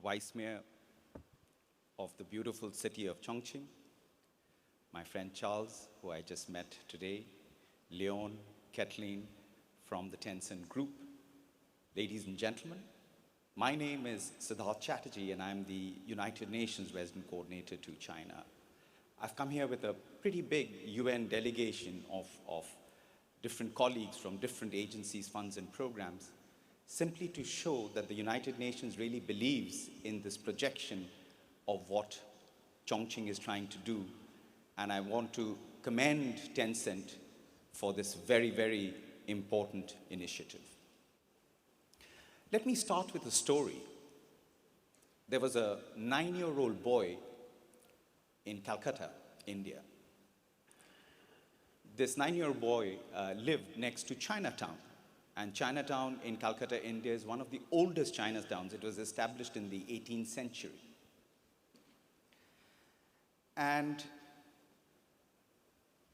Vice Mayor of the beautiful city of Chongqing, my friend Charles, who I just met today, Leon, Kathleen from the Tencent Group. Ladies and gentlemen, my name is Siddharth Chatterjee and I'm the United Nations Resident Coordinator to China. I've come here with a pretty big UN delegation of different colleagues from different agencies, funds and programs, simply to show that the United Nations really believes in this projection of what Chongqing is trying to do. And I want to commend Tencent for this very, very important initiative. Let me start with a story. There was a 9-year-old boy in Calcutta, India. This 9-year-old boy lived next to Chinatown. And Chinatown in Calcutta, India is one of the oldest Chinatowns. It was established in the 18th century. And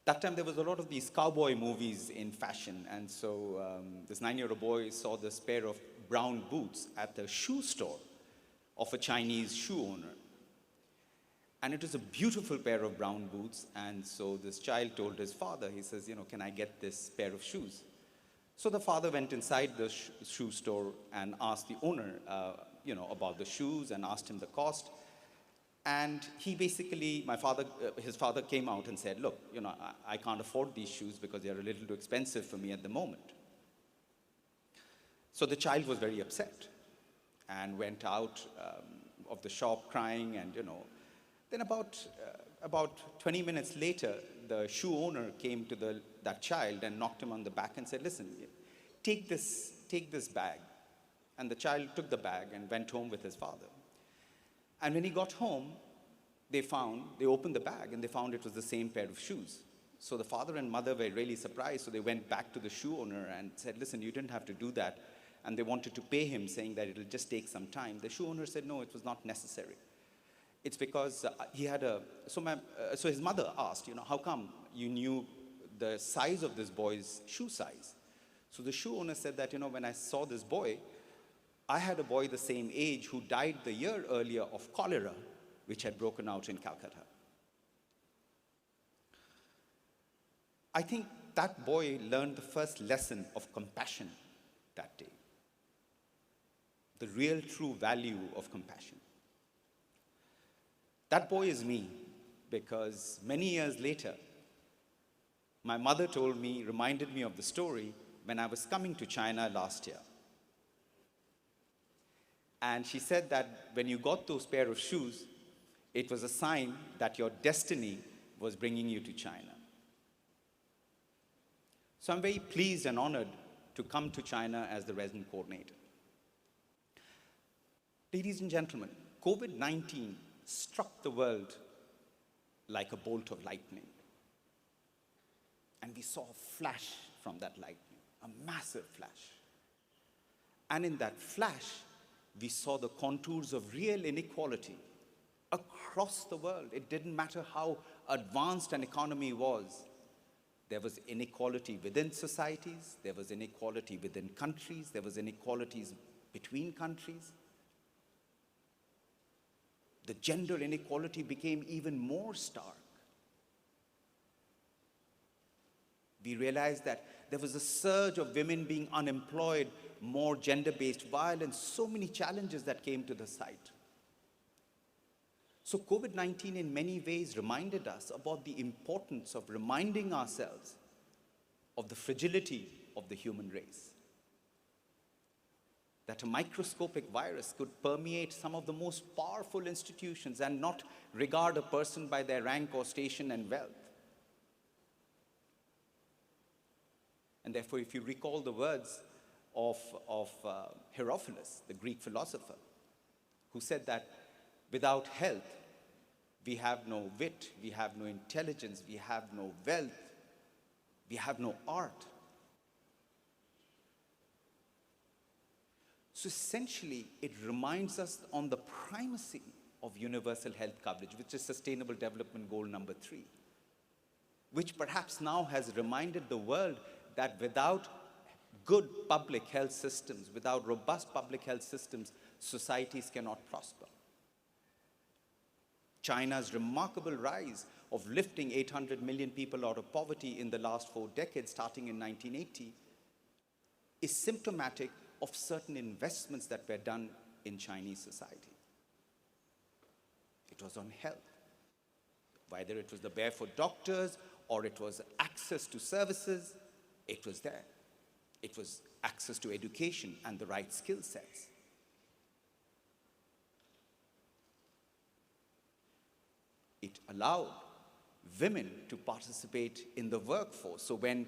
that time there was a lot of these cowboy movies in fashion. And so this 9-year-old boy saw this pair of brown boots at the shoe store of a Chinese shoe owner. And it was a beautiful pair of brown boots. And so this child told his father, he says, can I get this pair of shoes? So the father went inside the shoe store and asked the owner, about the shoes and asked him the cost. And he basically, his father came out and said, look, I can't afford these shoes because they're a little too expensive for me at the moment. So the child was very upset and went out of the shop crying and, Then about 20 minutes later, the shoe owner came to that child and knocked him on the back and said, listen, take this bag. And the child took the bag and went home with his father. And when he got home, they opened the bag and they found it was the same pair of shoes. So the father and mother were really surprised. So they went back to the shoe owner and said, listen, you didn't have to do that. And they wanted to pay him, saying that it'll just take some time. The shoe owner said, no, it was not necessary. It's because he had so his mother asked, how come you knew the size of this boy's shoe size? So the shoe owner said that, when I saw this boy, I had a boy the same age who died the year earlier of cholera, which had broken out in Calcutta. I think that boy learned the first lesson of compassion that day. The real true value of compassion. That boy is me, because many years later, my mother reminded me of the story when I was coming to China last year. And she said that when you got those pair of shoes, it was a sign that your destiny was bringing you to China. So I'm very pleased and honored to come to China as the resident coordinator. Ladies and gentlemen, COVID-19 struck the world like a bolt of lightning. And we saw a flash from that lightning, a massive flash. And in that flash, we saw the contours of real inequality across the world. It didn't matter how advanced an economy was. There was inequality within societies, there was inequality within countries, there was inequalities between countries. The gender inequality became even more stark. We realized that there was a surge of women being unemployed, more gender-based violence, so many challenges that came to the site. So COVID-19 in many ways reminded us about the importance of reminding ourselves of the fragility of the human race. That a microscopic virus could permeate some of the most powerful institutions and not regard a person by their rank or station and wealth. And therefore, if you recall the words of Herophilus, the Greek philosopher, who said that without health, we have no wit, we have no intelligence, we have no wealth, we have no art. So essentially, it reminds us on the primacy of universal health coverage, which is Sustainable Development Goal number 3, which perhaps now has reminded the world that without good public health systems, without robust public health systems, societies cannot prosper. China's remarkable rise of lifting 800 million people out of poverty in the last 4 decades, starting in 1980, is symptomatic of certain investments that were done in Chinese society. It was on health, whether it was the barefoot doctors or it was access to services, it was there. It was access to education and the right skill sets. It allowed women to participate in the workforce. So when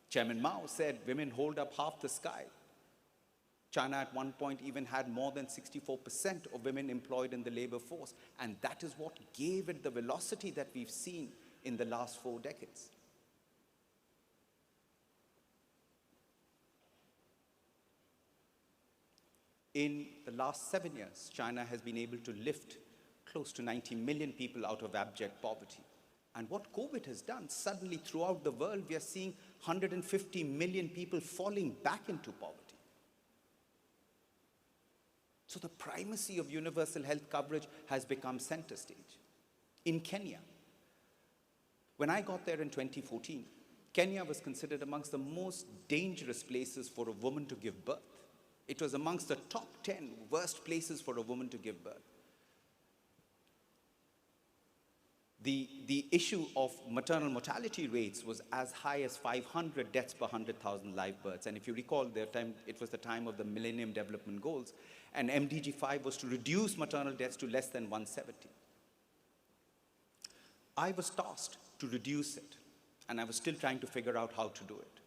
Chairman Mao said women hold up half the sky, China at one point even had more than 64% of women employed in the labor force. And that is what gave it the velocity that we've seen in the last 4 decades. In the last 7 years, China has been able to lift close to 90 million people out of abject poverty. And what COVID has done, suddenly throughout the world, we are seeing 150 million people falling back into poverty. So the primacy of universal health coverage has become center stage. In Kenya, when I got there in 2014, Kenya was considered amongst the most dangerous places for a woman to give birth. It was amongst the top 10 worst places for a woman to give birth. The issue of maternal mortality rates was as high as 500 deaths per 100,000 live births. And if you recall, it was the time of the Millennium Development Goals, and MDG 5 was to reduce maternal deaths to less than 170. I was tasked to reduce it, and I was still trying to figure out how to do it.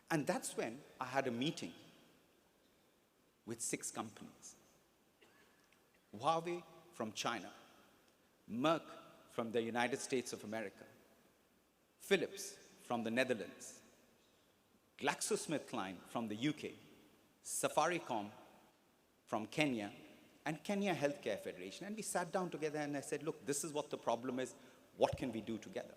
And that's when I had a meeting with 6 companies. Huawei from China, Merck from the United States of America, Philips from the Netherlands, GlaxoSmithKline from the UK, Safaricom from Kenya, and Kenya Healthcare Federation. And we sat down together and I said, look, this is what the problem is. What can we do together?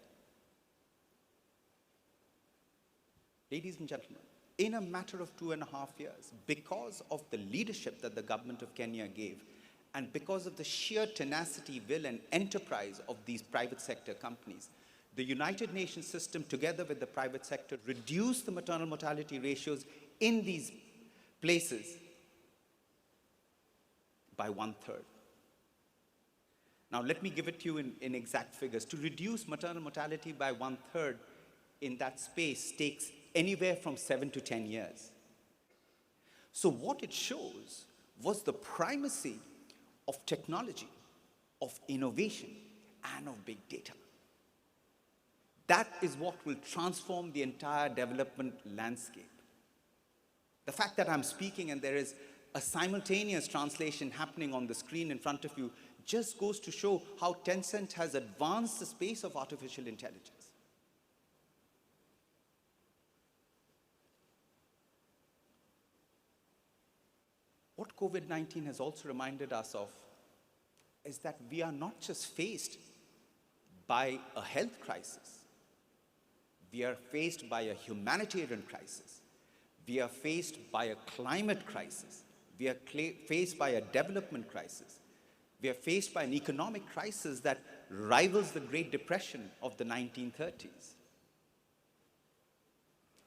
Ladies and gentlemen, in a matter of 2.5 years, because of the leadership that the government of Kenya gave, and because of the sheer tenacity, will, and enterprise of these private sector companies, the United Nations system, together with the private sector, reduced the maternal mortality ratios in these places by 1/3. Now, let me give it to you in exact figures. To reduce maternal mortality by 1/3 in that space takes anywhere from 7 to 10 years. So what it shows was the primacy of technology, of innovation, and of big data. That is what will transform the entire development landscape. The fact that I'm speaking and there is a simultaneous translation happening on the screen in front of you just goes to show how Tencent has advanced the space of artificial intelligence. What COVID-19 has also reminded us of is that we are not just faced by a health crisis. We are faced by a humanitarian crisis. We are faced by a climate crisis. We are faced by a development crisis. We are faced by an economic crisis that rivals the Great Depression of the 1930s.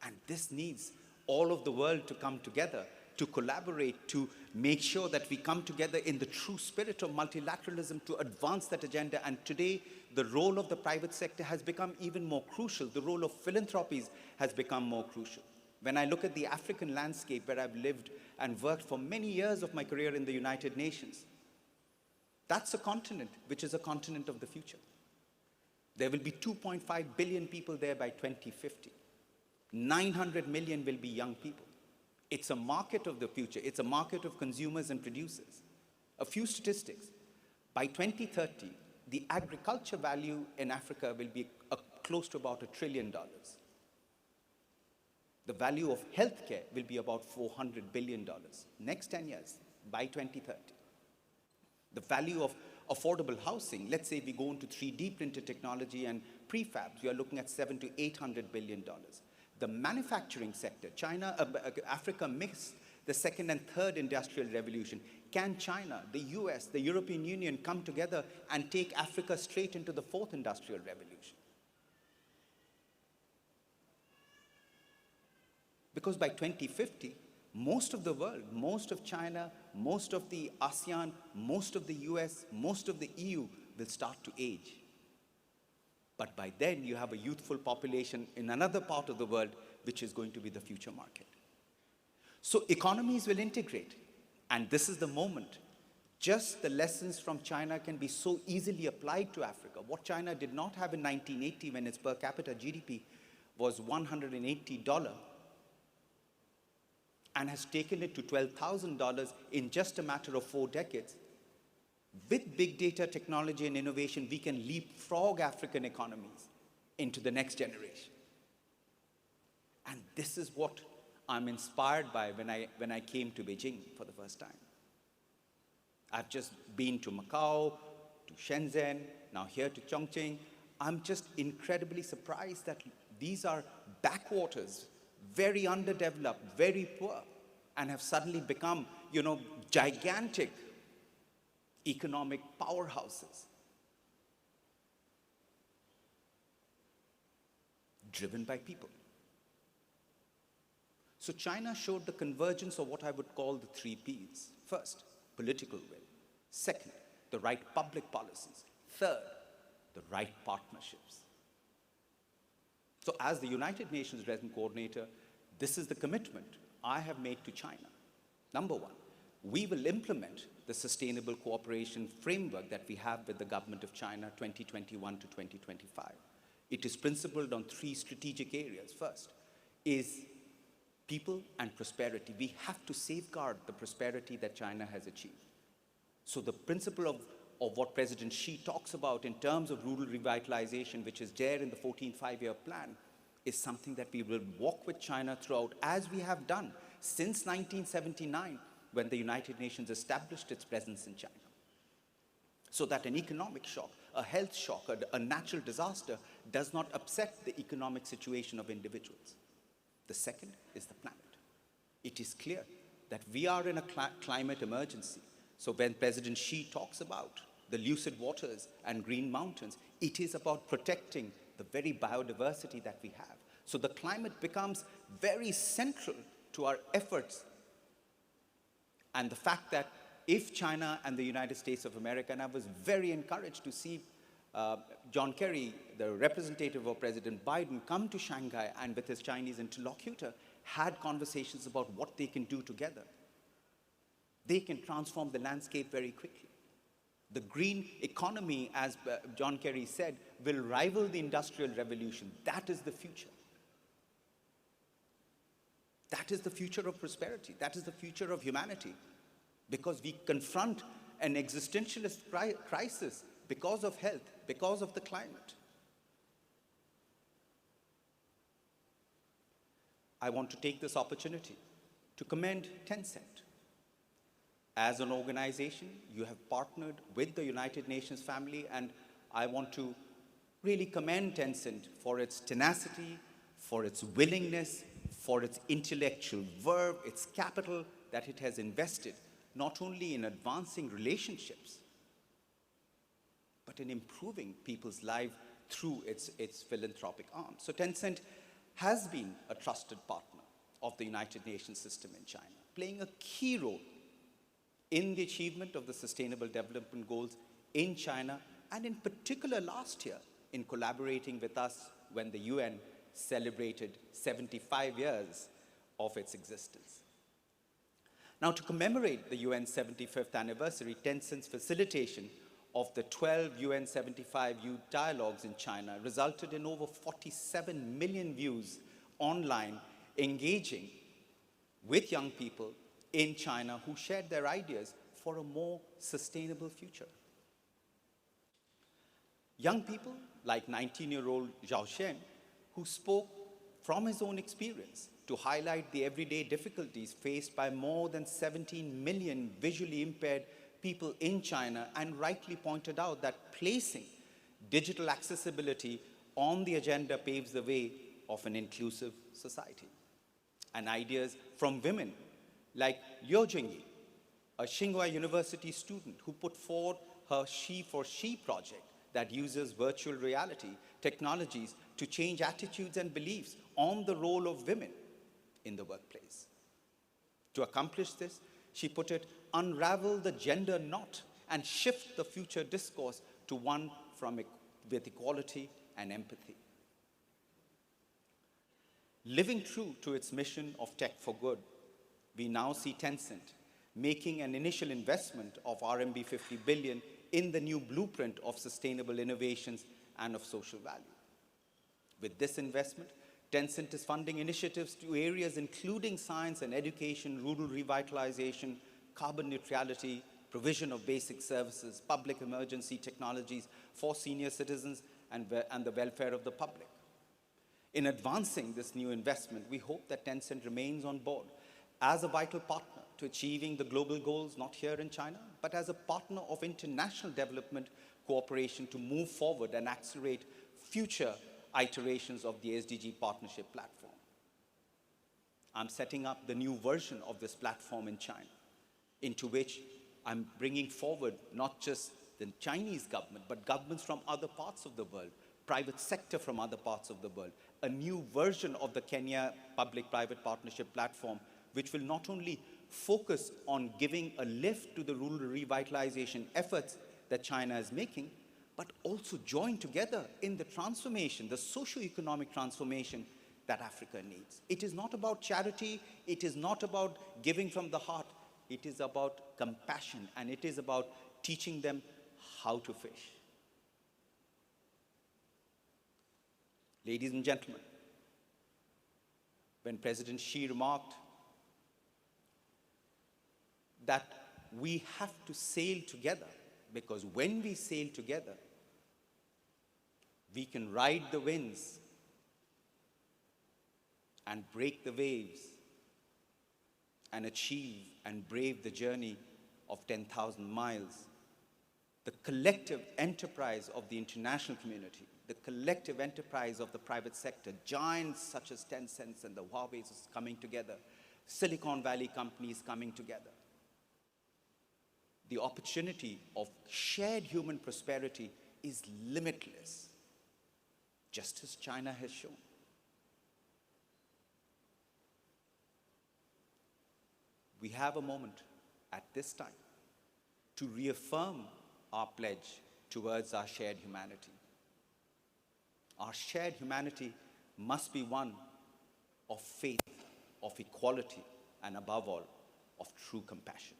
And this needs all of the world to come together, to collaborate, to make sure that we come together in the true spirit of multilateralism to advance that agenda. And today, the role of the private sector has become even more crucial. The role of philanthropies has become more crucial. When I look at the African landscape where I've lived and worked for many years of my career in the United Nations, that's a continent which is a continent of the future. There will be 2.5 billion people there by 2050. 900 million will be young people. It's a market of the future. It's a market of consumers and producers. A few statistics. By 2030, the agriculture value in Africa will be close to about $1 trillion. The value of healthcare will be about $400 billion. Next 10 years, by 2030. The value of affordable housing, let's say we go into 3D printed technology and prefabs, we are looking at $700 to $800 billion. The manufacturing sector, Africa missed the second and third industrial revolution? Can China, the US, the European Union come together and take Africa straight into the fourth industrial revolution? Because by 2050, most of the world, most of China, most of the ASEAN, most of the US, most of the EU will start to age. But by then, you have a youthful population in another part of the world, which is going to be the future market. So economies will integrate. And this is the moment. Just the lessons from China can be so easily applied to Africa. What China did not have in 1980 when its per capita GDP was $180 and has taken it to $12,000 in just a matter of 4 decades. With big data technology and innovation, we can leapfrog African economies into the next generation. And this is what I'm inspired by when I came to Beijing for the first time. I've just been to Macau, to Shenzhen, now here to Chongqing. I'm just incredibly surprised that these are backwaters, very underdeveloped, very poor, and have suddenly become, gigantic economic powerhouses, driven by people. So China showed the convergence of what I would call the 3 Ps. First, political will. Second, the right public policies. Third, the right partnerships. So as the United Nations Resident Coordinator, this is the commitment I have made to China. Number one, we will implement the Sustainable Cooperation Framework that we have with the government of China 2021 to 2025. It is principled on 3 strategic areas. First is people and prosperity. We have to safeguard the prosperity that China has achieved. So the principle of what President Xi talks about in terms of rural revitalization, which is there in the 14th Five-Year Plan, is something that we will walk with China throughout, as we have done since 1979, when the United Nations established its presence in China. So that an economic shock, a health shock, a natural disaster does not upset the economic situation of individuals. The second is the planet. It is clear that we are in a climate emergency. So when President Xi talks about the lucid waters and green mountains, it is about protecting the very biodiversity that we have. So the climate becomes very central to our efforts. And the fact that if China and the United States of America, and I was very encouraged to see John Kerry, the representative of President Biden, come to Shanghai and with his Chinese interlocutor, had conversations about what they can do together. They can transform the landscape very quickly. The green economy, as John Kerry said, will rival the Industrial Revolution. That is the future. That is the future of prosperity. That is the future of humanity. Because we confront an existentialist crisis because of health, because of the climate. I want to take this opportunity to commend Tencent. As an organization, you have partnered with the United Nations family, and I want to really commend Tencent for its tenacity, for its willingness, for its intellectual verve, its capital that it has invested, not only in advancing relationships, but in improving people's lives through its philanthropic arm. So Tencent has been a trusted partner of the United Nations system in China, playing a key role in the achievement of the Sustainable Development Goals in China, and in particular last year in collaborating with us when the UN celebrated 75 years of its existence. Now, to commemorate the UN's 75th anniversary, Tencent's facilitation of the 12 UN 75 Youth Dialogues in China resulted in over 47 million views online, engaging with young people in China who shared their ideas for a more sustainable future. Young people like 19-year-old Zhao Shen, who spoke from his own experience to highlight the everyday difficulties faced by more than 17 million visually impaired people in China, and rightly pointed out that placing digital accessibility on the agenda paves the way of an inclusive society. And ideas from women like Liu Jingyi, a Tsinghua University student who put forward her She for She project that uses virtual reality technologies to change attitudes and beliefs on the role of women in the workplace. To accomplish this, she put it, unravel the gender knot and shift the future discourse to one with equality and empathy. Living true to its mission of tech for good, we now see Tencent making an initial investment of RMB 50 billion in the new blueprint of sustainable innovations and of social value. With this investment, Tencent is funding initiatives to areas including science and education, rural revitalization, carbon neutrality, provision of basic services, public emergency technologies for senior citizens, and the welfare of the public. In advancing this new investment, we hope that Tencent remains on board as a vital partner to achieving the global goals, not here in China, but as a partner of international development cooperation to move forward and accelerate future iterations of the SDG partnership platform. I'm setting up the new version of this platform in China, into which I'm bringing forward not just the Chinese government, but governments from other parts of the world, private sector from other parts of the world, a new version of the Kenya public-private partnership platform, which will not only focus on giving a lift to the rural revitalization efforts that China is making, but also join together in the transformation, the socio-economic transformation that Africa needs. It is not about charity, it is not about giving from the heart, it is about compassion, and it is about teaching them how to fish. Ladies and gentlemen, when President Xi remarked that we have to sail together, because when we sail together, we can ride the winds and break the waves and achieve and brave the journey of 10,000 miles. The collective enterprise of the international community, the collective enterprise of the private sector, giants such as Tencent and the Huawei's is coming together, Silicon Valley companies coming together. The opportunity of shared human prosperity is limitless, just as China has shown. We have a moment at this time to reaffirm our pledge towards our shared humanity. Our shared humanity must be one of faith, of equality, and above all, of true compassion.